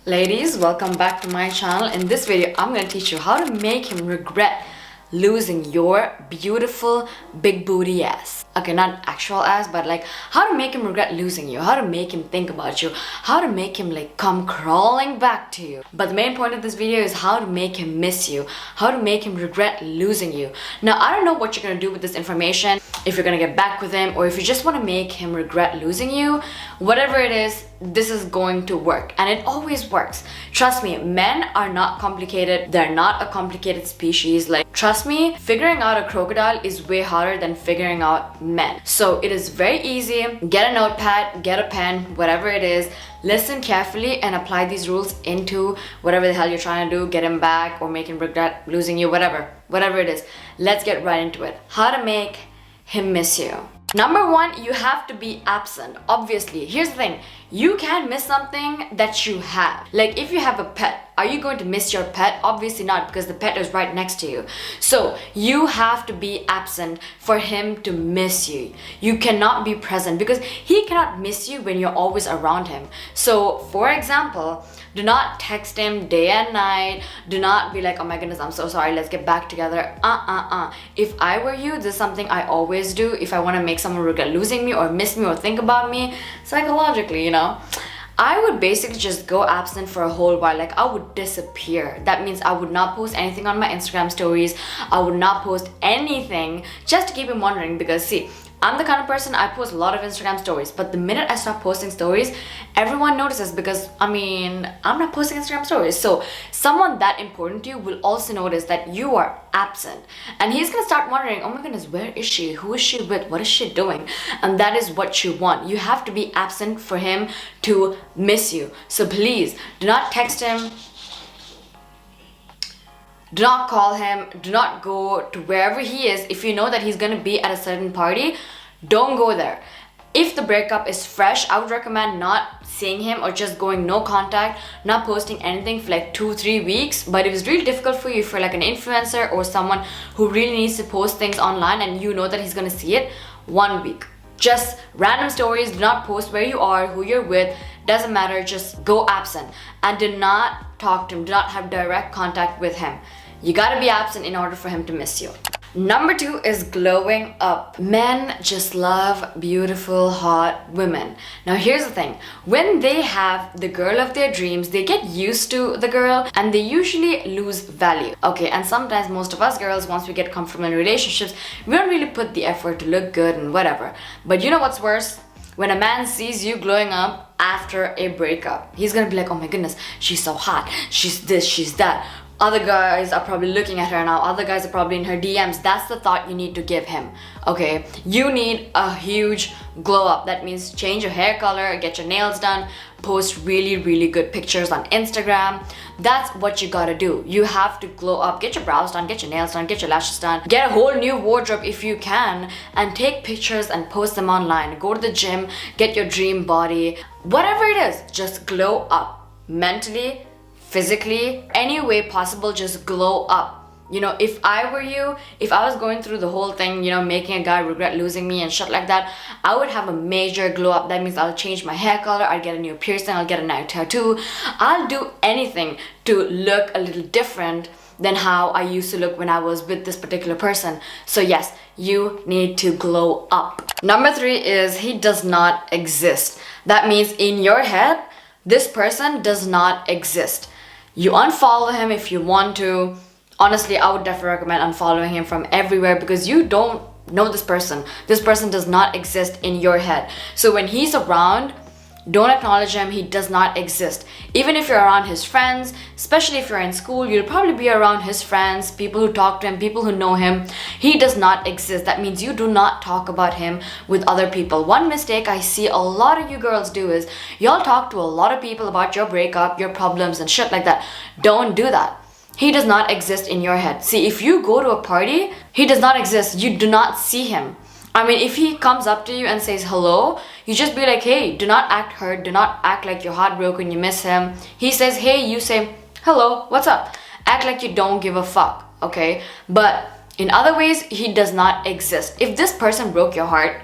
Ladies, welcome back to my channel. In this video, I'm going to teach you how to make him regret losing your beautiful big booty ass. Okay, not actual ass, but like how to make him regret losing you, how to make him think about you, how to make him like come crawling back to you. But the main point of this video is how to make him miss you, how to make him regret losing you. Now, I don't know what you're going to do with this information, if you're going to get back with him or if you just want to make him regret losing you. Whatever it is, this is going to work, and it always works. Trust me, men are not complicated. They're not a complicated species. Like, trust me, figuring out a crocodile is way harder than figuring out men. So it is very easy. Get a notepad, get a pen, whatever it is, listen carefully and apply these rules into whatever the hell you're trying to do. Get him back or make him regret losing you, whatever it is. Let's get right into it. How to make him miss you. Number one, you have to be absent. Obviously, here's the thing, you can't miss something that you have. Like, if you have a pet, are you going to miss your pet? Obviously not, because the pet is right next to you. So you have to be absent for him to miss you. You cannot be present because he cannot miss you when you're always around him. So for example, do not text him day and night. Do not be like, oh my goodness, I'm so sorry, let's get back together. If I were you, this is something I always do if I want to make someone regret losing me or miss me or think about me psychologically, you know. I would basically just go absent for a whole while. Like, I would disappear. That means I would not post anything on my Instagram stories. I would not post anything, just to keep him wondering. Because see, I'm the kind of person, I post a lot of Instagram stories, but the minute I stop posting stories, everyone notices because, I mean, I'm not posting Instagram stories. So someone that important to you will also notice that you are absent. And he's gonna start wondering, oh my goodness, where is she? Who is she with? What is she doing? And that is what you want. You have to be absent for him to miss you. So please, do not text him. Do not call him, do not go to wherever he is. If you know that he's gonna be at a certain party, don't go there. If the breakup is fresh, I would recommend not seeing him or just going no contact, not posting anything for like 2-3 weeks. But if it's really difficult for you, if you're like an influencer or someone who really needs to post things online and you know that he's gonna see it, 1 week. Just random stories, do not post where you are, who you're with, doesn't matter, just go absent. And do not talk to him, do not have direct contact with him. You gotta be absent in order for him to miss you. Number 2 is glowing up. Men just love beautiful, hot women. Now here's the thing, when they have the girl of their dreams, they get used to the girl and they usually lose value. Okay, and sometimes most of us girls, once we get comfortable in relationships, we don't really put the effort to look good and whatever. But you know what's worse? When a man sees you glowing up after a breakup, he's gonna be like, oh my goodness, she's so hot, she's this, she's that. Other guys are probably looking at her now. Other guys are probably in her DMs. That's the thought you need to give him, okay? You need a huge glow up. That means change your hair color, get your nails done, post really good pictures on Instagram. That's what you gotta do. You have to glow up. Get your brows done, get your nails done, get your lashes done. Get a whole new wardrobe if you can and take pictures and post them online. Go to the gym, get your dream body. Whatever it is, just glow up. Mentally, physically, any way possible, just glow up. You know, if I were you, if I was going through the whole thing, you know, making a guy regret losing me and shit like that, I would have a major glow up. That means I'll change my hair color, I'll get a new piercing, I'll get a new tattoo. I'll do anything to look a little different than how I used to look when I was with this particular person. So yes, you need to glow up. Number 3 is he does not exist. That means in your head, this person does not exist. You unfollow him if you want to. Honestly, I would definitely recommend unfollowing him from everywhere because you don't know this person. This person does not exist in your head. So when he's around, don't acknowledge him. He does not exist. Even if you're around his friends, especially if you're in school, you'll probably be around his friends, people who talk to him, people who know him. He does not exist. That means you do not talk about him with other people. One mistake I see a lot of you girls do is y'all talk to a lot of people about your breakup, your problems and shit like that. Don't do that. He does not exist in your head. See, if you go to a party, he does not exist. You do not see him. I mean, if he comes up to you and says hello, you just be like, hey, do not act hurt, do not act like you're heartbroken, you miss him. He says, hey, you say, hello, what's up? Act like you don't give a fuck, okay? But in other ways, he does not exist. If this person broke your heart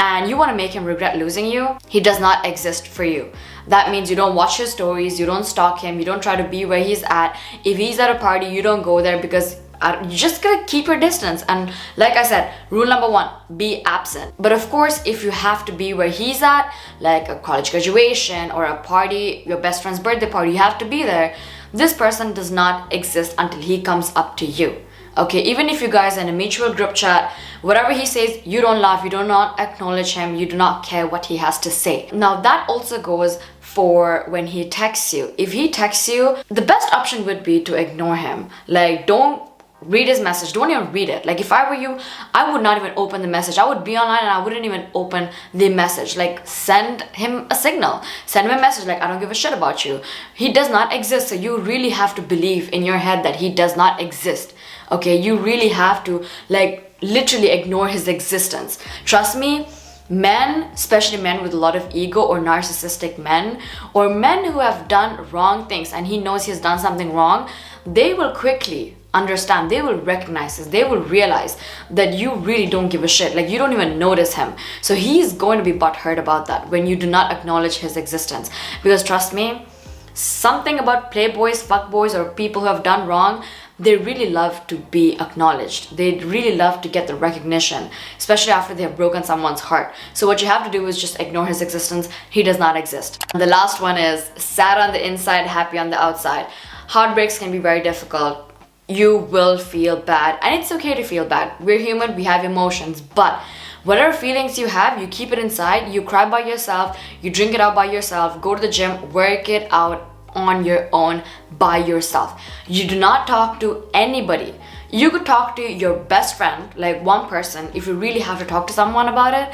and you want to make him regret losing you, he does not exist for you. That means you don't watch his stories, you don't stalk him, you don't try to be where he's at. If he's at a party, you don't go there because you're just gonna keep your distance. And like I said, rule number 1, be absent. But of course, if you have to be where he's at, like a college graduation or a party, your best friend's birthday party, you have to be there. This person does not exist until he comes up to you. Okay, even if you guys are in a mutual group chat, whatever he says, you don't laugh, you do not acknowledge him, you do not care what he has to say. Now that also goes for when he texts you. If he texts you, the best option would be to ignore him. Like, don't read his message, don't even read it. Like, if I were you, I would not even open the message. I would be online and I wouldn't even open the message. Like, send him a signal, send him a message like, I don't give a shit about you. He does not exist. So you really have to believe in your head that he does not exist. Okay, you really have to, like, literally ignore his existence. Trust me, men, especially men with a lot of ego or narcissistic men, or men who have done wrong things and he knows he's done something wrong, they will quickly understand, they will recognize this, they will realize that you really don't give a shit, like you don't even notice him. So he's going to be butthurt about that when you do not acknowledge his existence. Because trust me, something about playboys, fuckboys, or people who have done wrong, they really love to be acknowledged. They really love to get the recognition, especially after they have broken someone's heart. So what you have to do is just ignore his existence. He does not exist. And the last one is sad on the inside, happy on the outside. Heartbreaks can be very difficult. You will feel bad, and it's okay to feel bad. We're human, we have emotions, but whatever feelings you have, you keep it inside. You cry by yourself, you drink it out by yourself, go to the gym, work it out on your own by yourself. You do not talk to anybody. You could talk to your best friend, like one person, if you really have to talk to someone about it,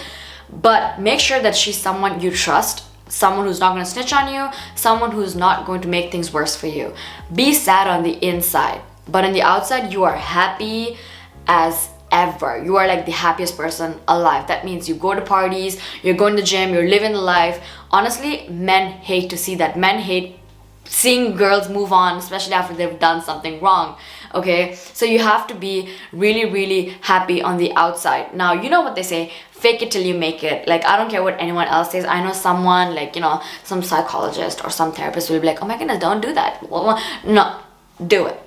but make sure that she's someone you trust, someone who's not going to snitch on you, someone who's not going to make things worse for you. Be sad on the inside, but on the outside you are happy as ever. You are like the happiest person alive. That means you go to parties, you're going to the gym, you're living the life. Honestly, men hate to see that. Men hate seeing girls move on, especially after they've done something wrong. Okay, so you have to be really, really happy on the outside. Now, you know what they say, fake it till you make it. Like, I don't care what anyone else says. I know someone, like, you know, some psychologist or some therapist will be like, oh my goodness, don't do that. No, do it.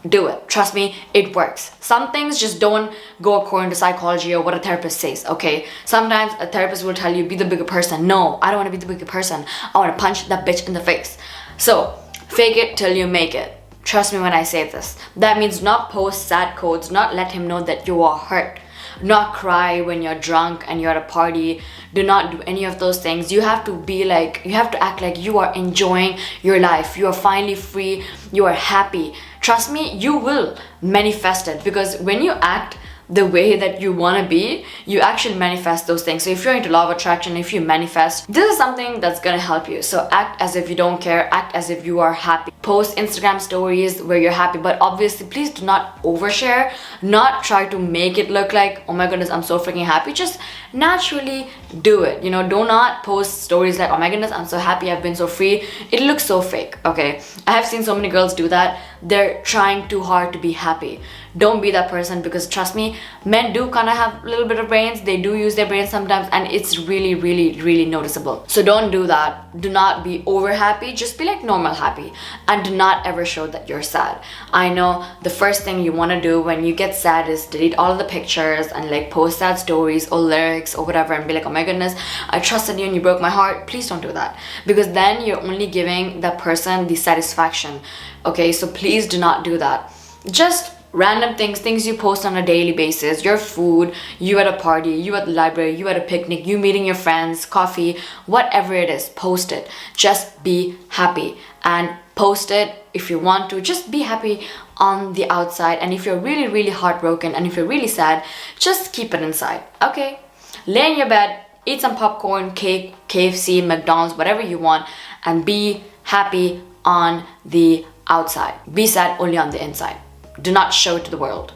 Do it. Trust me, it works. Some things just don't go according to psychology or what a therapist says, okay? Sometimes a therapist will tell you, be the bigger person. No, I don't want to be the bigger person. I want to punch that bitch in the face. So, fake it till you make it. Trust me when I say this. That means not post sad quotes, not let him know that you are hurt, not cry when you're drunk and you're at a party. Do not do any of those things. You have to be like, you have to act like you are enjoying your life. You are finally free. You are happy. Trust me, you will manifest it, because when you act the way that you want to be, you actually manifest those things. So if you're into law of attraction, if you manifest, this is something that's gonna help you. So act as if you don't care, act as if you are happy. Post Instagram stories where you're happy, but obviously please do not overshare. Not try to make it look like, oh my goodness, I'm so freaking happy. Just naturally do it. You know, do not post stories like, oh my goodness, I'm so happy, I've been so free. It looks so fake, okay? I have seen so many girls do that. They're trying too hard to be happy. Don't be that person, because trust me, men do kind of have a little bit of brains. They do use their brains sometimes, and it's really, really, really noticeable. So don't do that. Do not be over happy. Just be like normal happy, and do not ever show that you're sad. I know the first thing you want to do when you get sad is delete all of the pictures and like post sad stories or lyrics or whatever and be like, oh my goodness, I trusted you and you broke my heart. Please don't do that, because then you're only giving that person the satisfaction. Okay, so please do not do that. Just random things you post on a daily basis, your food, you at a party, you at the library, you at a picnic, you meeting your friends, coffee, whatever it is, post it. Just be happy and post it if you want to. Just be happy on the outside, and if you're really, really heartbroken and if you're really sad, just keep it inside. Okay, lay in your bed, eat some popcorn, cake, KFC, McDonald's, whatever you want, and be happy on the outside. Be sad only on the inside. Do not show it to the world,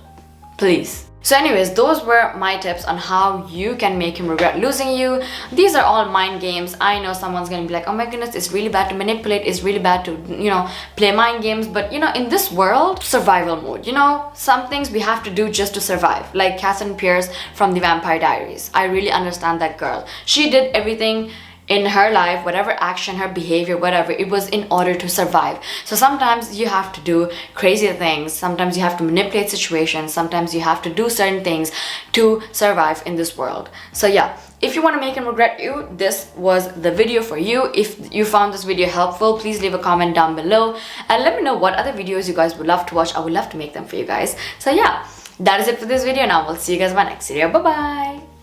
please. So anyways, those were my tips on how you can make him regret losing you. These are all mind games. I know someone's gonna be like, oh my goodness, it's really bad to manipulate, it's really bad to, you know, play mind games. But you know, in this world, survival mode, you know, some things we have to do just to survive. Like Catherine Pierce from the Vampire Diaries. I really understand that girl. She did everything in her life, whatever action, her behavior, whatever, it was in order to survive. So sometimes you have to do crazy things, sometimes you have to manipulate situations, sometimes you have to do certain things to survive in this world. So yeah, if you want to make him regret you, this was the video for you. If you found this video helpful, please leave a comment down below and let me know what other videos you guys would love to watch. I would love to make them for you guys. So yeah, that is it for this video. Now we'll see you guys in my next video. Bye bye.